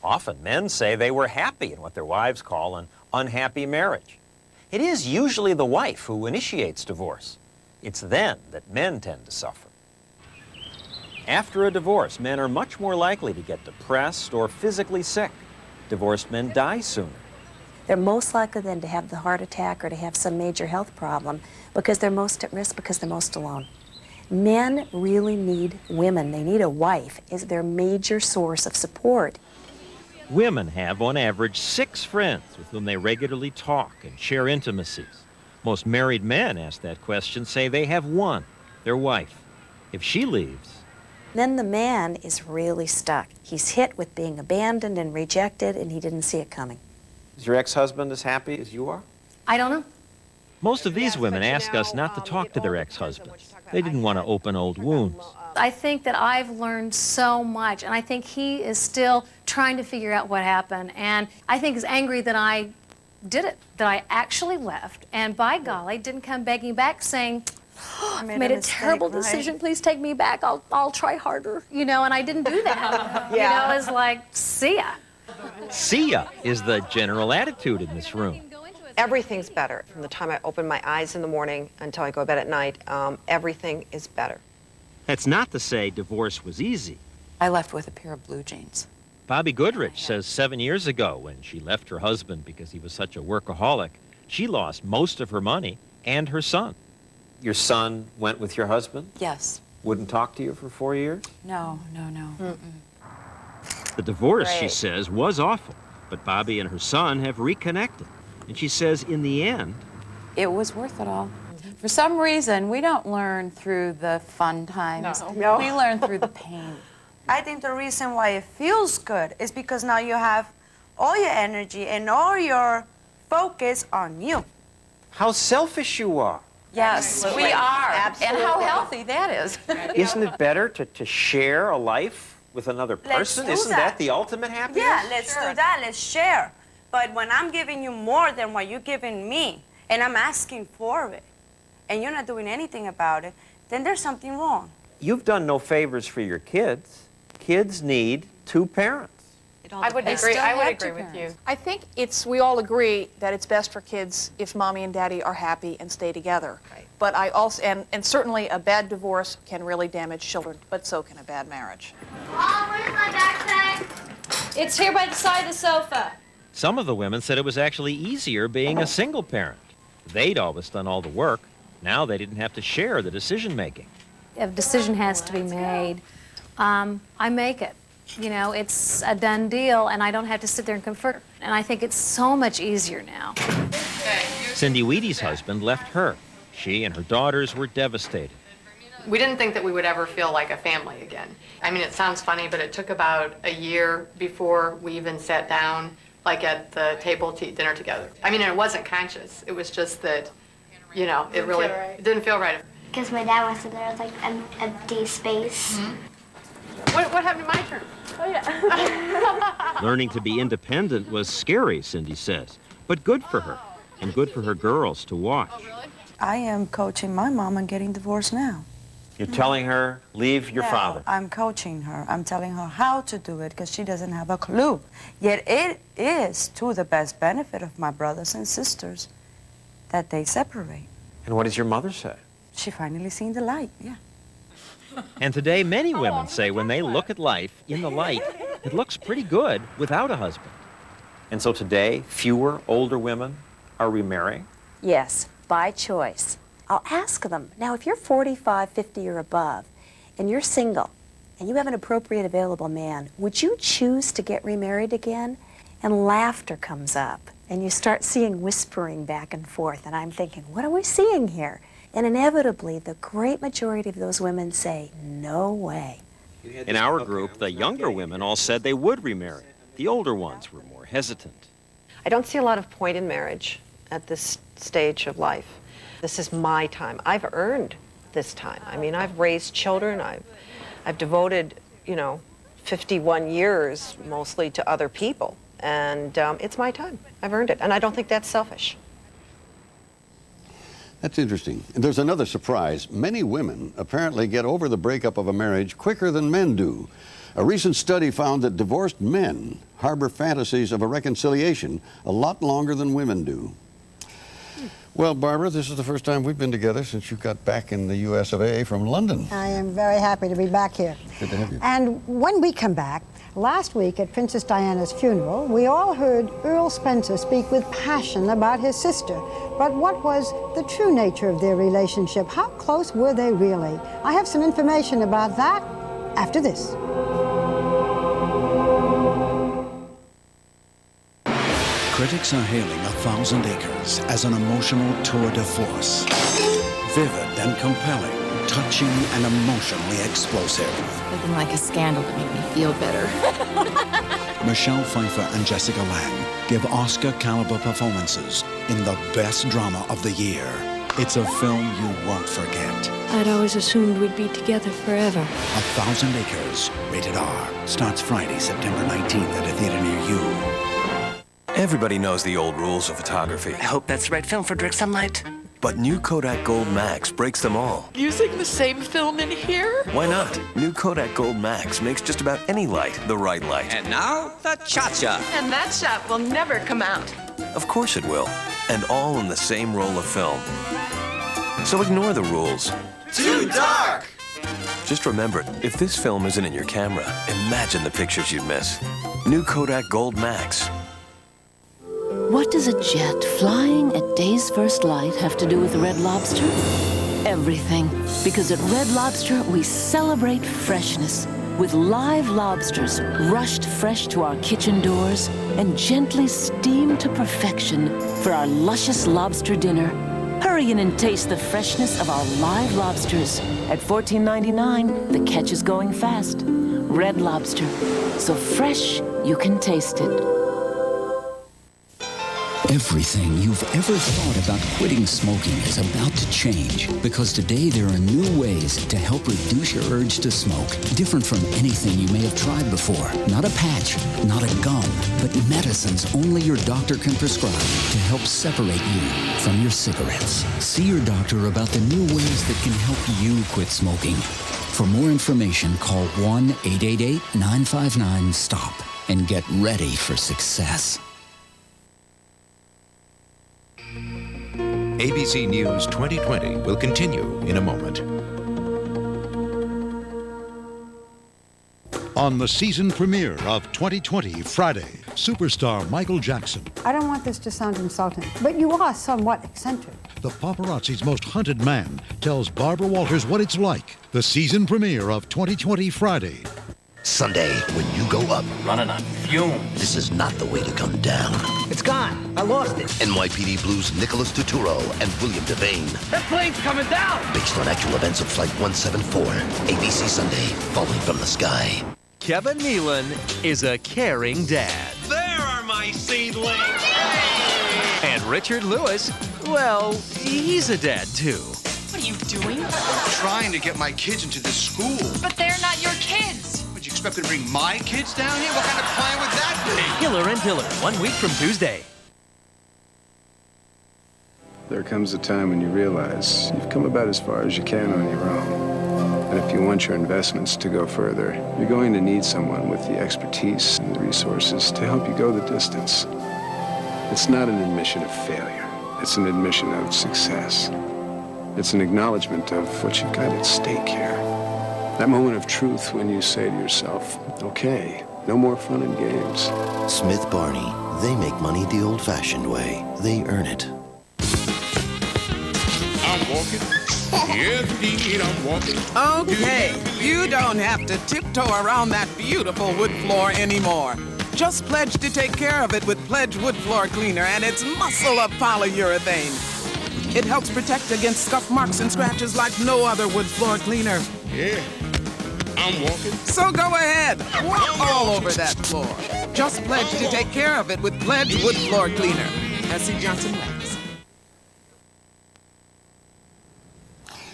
Often, men say they were happy in what their wives call an unhappy marriage. It is usually the wife who initiates divorce. It's then that men tend to suffer. After a divorce, men are much more likely to get depressed or physically sick. Divorced men die sooner. They're most likely then to have the heart attack or to have some major health problem because they're most at risk, because they're most alone. Men really need women. They need a wife as their major source of support. Women have, on average, 6 friends with whom they regularly talk and share intimacies. Most married men asked that question say they have one, their wife. If she leaves, Then the man is really stuck. He's hit with being abandoned and rejected, and he didn't see it coming. Is your ex-husband as happy as you are? I don't know. most of these women ask us not to talk to their ex-husbands. They didn't want to open old wounds. I think that I've learned so much, and I think he is still trying to figure out what happened, and I think he's angry that I did it, that I actually left, and by golly, didn't come begging back saying, oh, I made a terrible decision, please take me back, I'll try harder, you know, and I didn't do that. You know, it's like, see ya. See ya is the general attitude in this room. Everything's better. From the time I open my eyes in the morning until I go to bed at night, everything is better. That's not to say divorce was easy. I left with a pair of blue jeans. Bobby Goodrich says 7 years ago, when she left her husband because he was such a workaholic, she lost most of her money and her son. Your son went with your husband? Yes. Wouldn't talk to you for 4 years? No. The divorce, she Great. says, was awful, but Bobby and her son have reconnected. And she says in the end, It was worth it all. For some reason, we don't learn through the fun times. No. We learn through the pain. I think the reason why it feels good is because now you have all your energy and all your focus on you. How selfish you are. Yes, we are. And how healthy that is. Isn't it better to share a life with another person? do Isn't that the ultimate happiness? Yeah, let's do that. Let's share. But when I'm giving you more than what you're giving me, and I'm asking for it, and you're not doing anything about it, then there's something wrong. You've done no favors for your kids. Kids need two parents. I would agree with you. I think we all agree that it's best for kids if mommy and daddy are happy and stay together. Right. But I also, and certainly a bad divorce can really damage children, but so can a bad marriage. Mom, where's my backpack? It's here by the side of the sofa. some of the women said it was actually easier being a single parent. They'd always done all the work. Now they didn't have to share the decision-making. If a decision has to be made, I make it. You know, it's a done deal, and I don't have to sit there and confer. And I think it's so much easier now. Cindy Wheaty's husband left her. She and her daughters were devastated. We didn't think that we would ever feel like a family again. I mean, it sounds funny, but it took about a year before we even sat down, like at the table to eat dinner together. I mean, it wasn't conscious. It was just that, you know, it really didn't feel right. Because my dad wants to there was like an empty space. What happened to my turn? Oh, yeah. Learning to be independent was scary, Cindy says, but good for her, and good for her girls to watch. I am coaching my mom on getting divorced now. You're telling her, leave your father. I'm coaching her. I'm telling her how to do it because she doesn't have a clue. Yet it is to the best benefit of my brothers and sisters that they separate. And what does your mother say? She finally seen the light, yeah. And today, many women say when they look at life in the light, it looks pretty good without a husband. And so today, fewer older women are remarrying? Yes, by choice. I'll ask them, now if you're 45, 50 or above, and you're single, and you have an appropriate available man, would you choose to get remarried again? And laughter comes up, and you start seeing whispering back and forth, and I'm thinking, what are we seeing here? And inevitably, the great majority of those women say, no way. In our group, the younger women all said they would remarry. The older ones were more hesitant. I don't see a lot of point in marriage at this stage of life. This is my time. I've earned this time. I mean, I've raised children. I've devoted, 51 years mostly to other people. And it's my time. I've earned it. And I don't think that's selfish. That's interesting. There's another surprise. Many women apparently get over the breakup of a marriage quicker than men do. A recent study found that divorced men harbor fantasies of a reconciliation a lot longer than women do. Well, Barbara, this is the first time we've been together since you got back in the US of A from London. I am very happy to be back here. Good to have you. And when we come back, last week at Princess Diana's funeral, we all heard Earl Spencer speak with passion about his sister. But what was the true nature of their relationship? How close were they really? I have some information about that after this. Critics are hailing 1,000 Acres as an emotional tour de force. Vivid and compelling, touching and emotionally explosive. Looking like a scandal to make me feel better. Michelle Pfeiffer and Jessica Lange give Oscar-caliber performances in the best drama of the year. It's a film you won't forget. I'd always assumed we'd be together forever. 1,000 Acres, rated R, starts Friday, September 19th at a theater near you. Everybody knows the old rules of photography. I hope that's the right film for direct sunlight. But new Kodak Gold Max breaks them all. Using the same film in here? Why not? New Kodak Gold Max makes just about any light the right light. And now, the cha-cha. And that shot will never come out. Of course it will. And all in the same roll of film. So ignore the rules. Too dark! Just remember, if this film isn't in your camera, imagine the pictures you'd miss. New Kodak Gold Max. What does a jet flying at day's first light have to do with Red Lobster? Everything. Because at Red Lobster, we celebrate freshness with live lobsters rushed fresh to our kitchen doors and gently steamed to perfection for our luscious lobster dinner. Hurry in and taste the freshness of our live lobsters. At $14.99, the catch is going fast. Red Lobster. So fresh, you can taste it. Everything you've ever thought about quitting smoking is about to change because today there are new ways to help reduce your urge to smoke. Different from anything you may have tried before. Not a patch, not a gum, but medicines only your doctor can prescribe to help separate you from your cigarettes. See your doctor about the new ways that can help you quit smoking. For more information, call 1-888-959-STOP and get ready for success. ABC News 2020 will continue in a moment. On the season premiere of 2020 Friday, superstar Michael Jackson, I don't want this to sound insulting, but you are somewhat eccentric. the paparazzi's most hunted man, tells Barbara Walters what it's like. The season premiere of 2020 Friday. Sunday, when you go up, running on fumes. This is not the way to come down. It's gone. I lost it. NYPD Blues Nicholas Turturro and William Devane. That plane's coming down. Based on actual events of Flight 174. ABC Sunday, Falling from the Sky. Kevin Nealon is a caring dad. There are my seedlings. And Richard Lewis, well, he's a dad too. What are you doing? I'm trying to get my kids into this school. But they're not your kids. Would you expect me to bring my kids down here? What kind of plan would that be? Hiller and Hiller, 1 week from Tuesday. There comes a time when you realize you've come about as far as you can on your own. And if you want your investments to go further, you're going to need someone with the expertise and the resources to help you go the distance. It's not an admission of failure. It's an admission of success. It's an acknowledgement of what you've got at stake here. That moment of truth when you say to yourself, okay, no more fun and games. Smith Barney. They make money the old-fashioned way. They earn it. I'm walking. Yes, indeed, I'm walking. Okay, you don't have to tiptoe around that beautiful wood floor anymore. Just pledge to take care of it with Pledge Wood Floor Cleaner and its muscle-up polyurethane. It helps protect against scuff marks and scratches like no other wood floor cleaner. Yeah, I'm walking. So go ahead, walk all over that floor. Just pledge to take care of it with Pledge Wood Floor Cleaner. S.C. Johnson Wax.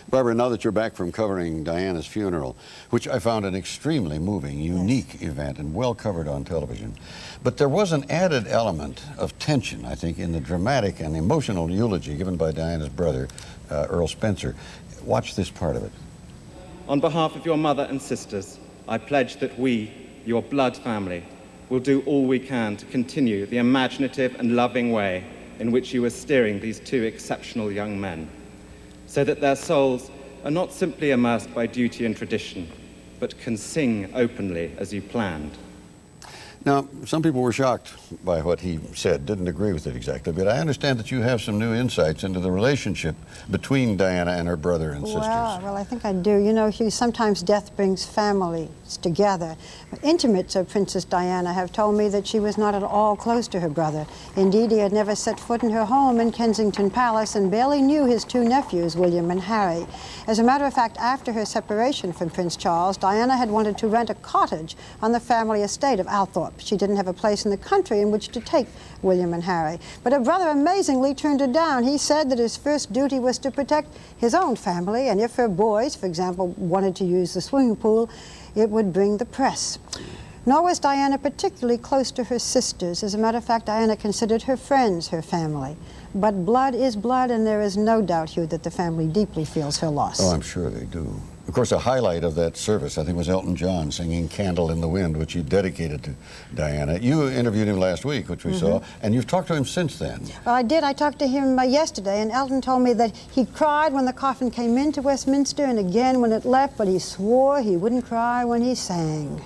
Barbara, now that you're back from covering Diana's funeral, which I found an extremely moving, unique event and well covered on television, but there was an added element of tension, I think, in the dramatic and emotional eulogy given by Diana's brother, Earl Spencer. Watch this part of it. On behalf of your mother and sisters, I pledge that we, your blood family, will do all we can to continue the imaginative and loving way in which you are steering these two exceptional young men, so that their souls are not simply immersed by duty and tradition, but can sing openly as you planned. Now, some people were shocked by what he said, didn't agree with it exactly, but I understand that you have some new insights into the relationship between Diana and her brother and sisters. Well, I think I do. You know, Hugh, sometimes death brings families together. Intimates of Princess Diana have told me that she was not at all close to her brother. Indeed, he had never set foot in her home in Kensington Palace and barely knew his two nephews, William and Harry. As a matter of fact, after her separation from Prince Charles, Diana had wanted to rent a cottage on the family estate of Althorp. She didn't have a place in the country in which to take William and Harry. But her brother amazingly turned her down. He said that his first duty was to protect his own family, and if her boys, for example, wanted to use the swimming pool, it would bring the press. Nor was Diana particularly close to her sisters. As a matter of fact, Diana considered her friends her family. But blood is blood, and there is no doubt, Hugh, that the family deeply feels her loss. Oh, I'm sure they do. Of course, a highlight of that service, I think, was Elton John singing Candle in the Wind, which he dedicated to Diana. You interviewed him last week, which we saw, and you've talked to him since then. Well, I did. I talked to him yesterday, and Elton told me that he cried when the coffin came into Westminster and again when it left, but he swore he wouldn't cry when he sang.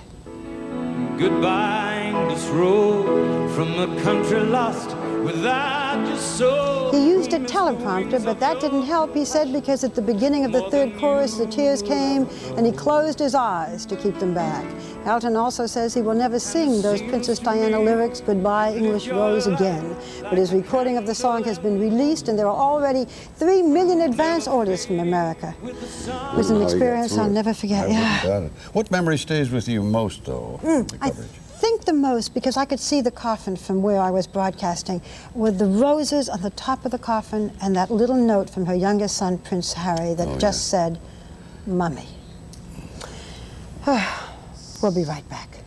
Goodbye, English road, from a country lost without your soul. He used a teleprompter, but that didn't help, he said, because at the beginning of the third chorus, the tears came, and he closed his eyes to keep them back. Elton also says he will never sing those Princess Diana lyrics, Goodbye, English Rose, again. But his recording of the song has been released, and there are already 3 million advance orders from America. It was an experience I'll never forget. Yeah. What memory stays with you most, though? I think the most, because I could see the coffin from where I was broadcasting, with the roses on the top of the coffin and that little note from her youngest son, Prince Harry, that just said, Mummy. We'll be right back.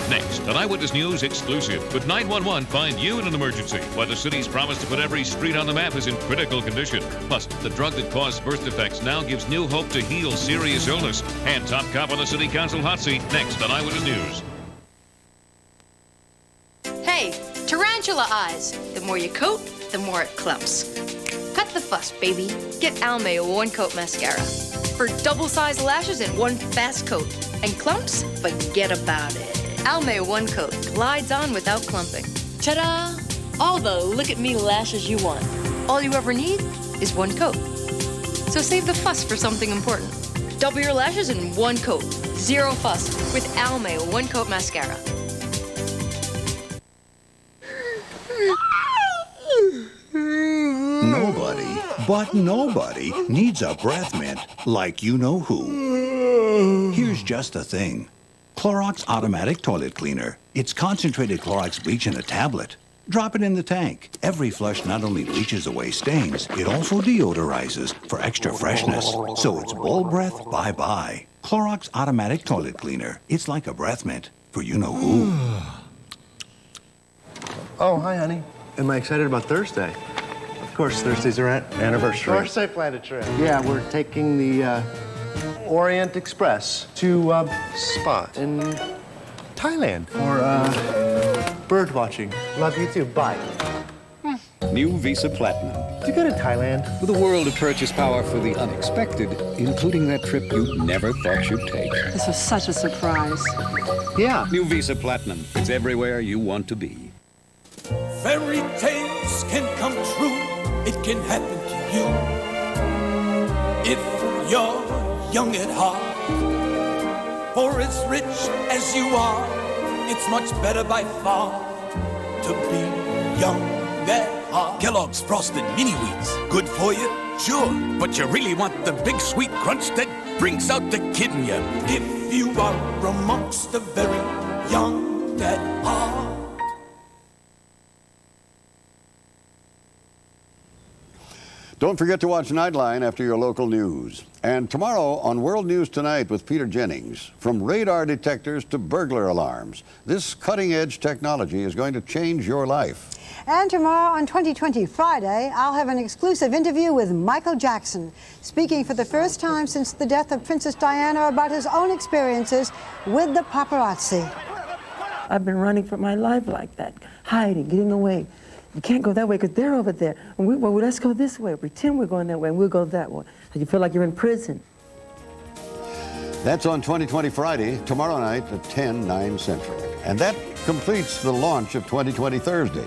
Next, an Eyewitness News exclusive. Could 911 find you in an emergency? Why the city's promise to put every street on the map is in critical condition. Plus, the drug that caused birth defects now gives new hope to heal serious illness. And top cop on the city council hot seat. Next on Eyewitness News. Hey, tarantula eyes. The more you coat, the more it clumps. Cut the fuss, baby. Get Almay One Coat Mascara. For double-sized lashes in one fast coat. And clumps? Forget about it. Almay One Coat glides on without clumping. Ta-da! All the look-at-me lashes you want. All you ever need is one coat. So save the fuss for something important. Double your lashes in one coat. Zero fuss with Almay One Coat Mascara. Nobody needs a breath mint like you-know-who. Here's just the thing. Clorox Automatic Toilet Cleaner. It's concentrated Clorox bleach in a tablet. Drop it in the tank. Every flush not only bleaches away stains, it also deodorizes for extra freshness. So it's bold breath, bye-bye. Clorox Automatic Toilet Cleaner. It's like a breath mint for you-know-who. Oh, hi, honey. Am I excited about Thursday? Of course, Thursdays are our anniversary. Of course I planned a trip. Yeah, we're taking the Orient Express to a spot in Thailand for bird watching. Love you too. Bye. New Visa Platinum. Did you go to Thailand? With a world of purchase power for the unexpected, including that trip you never thought you'd take. This was such a surprise. Yeah. New Visa Platinum. It's everywhere you want to be. Fairy tales can come true. It can happen to you. If you're young at heart. For as rich as you are, it's much better by far to be young at heart. Kellogg's Frosted Mini Wheats. Good for you? Sure. But you really want the big sweet crunch that brings out the kid in you. If you are amongst the very young at heart. Don't forget to watch Nightline after your local news. And tomorrow on World News Tonight with Peter Jennings, from radar detectors to burglar alarms, this cutting-edge technology is going to change your life. And tomorrow on 2020 Friday, I'll have an exclusive interview with Michael Jackson, speaking for the first time since the death of Princess Diana about his own experiences with the paparazzi. I've been running for my life like that, hiding, getting away. You can't go that way because they're over there. And well, let's go this way. Pretend we're going that way, and we'll go that way. So you feel like you're in prison. That's on 2020 Friday, tomorrow night at 10, 9 Central. And that completes the launch of 2020 Thursday.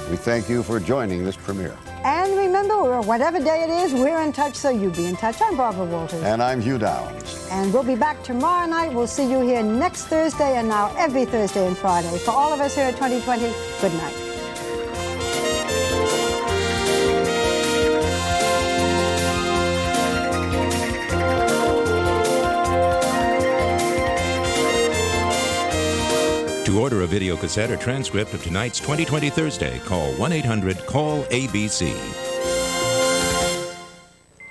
We thank you for joining this premiere. And remember, whatever day it is, we're in touch, so you be in touch. I'm Barbara Walters. And I'm Hugh Downs. And we'll be back tomorrow night. We'll see you here next Thursday and now every Thursday and Friday. For all of us here at 2020, good night. To order a video cassette or transcript of tonight's 2020 Thursday, call 1-800-CALL-ABC.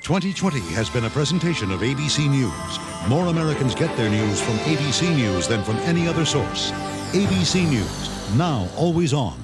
2020 has been a presentation of ABC News. More Americans get their news from ABC News than from any other source. ABC News, now always on.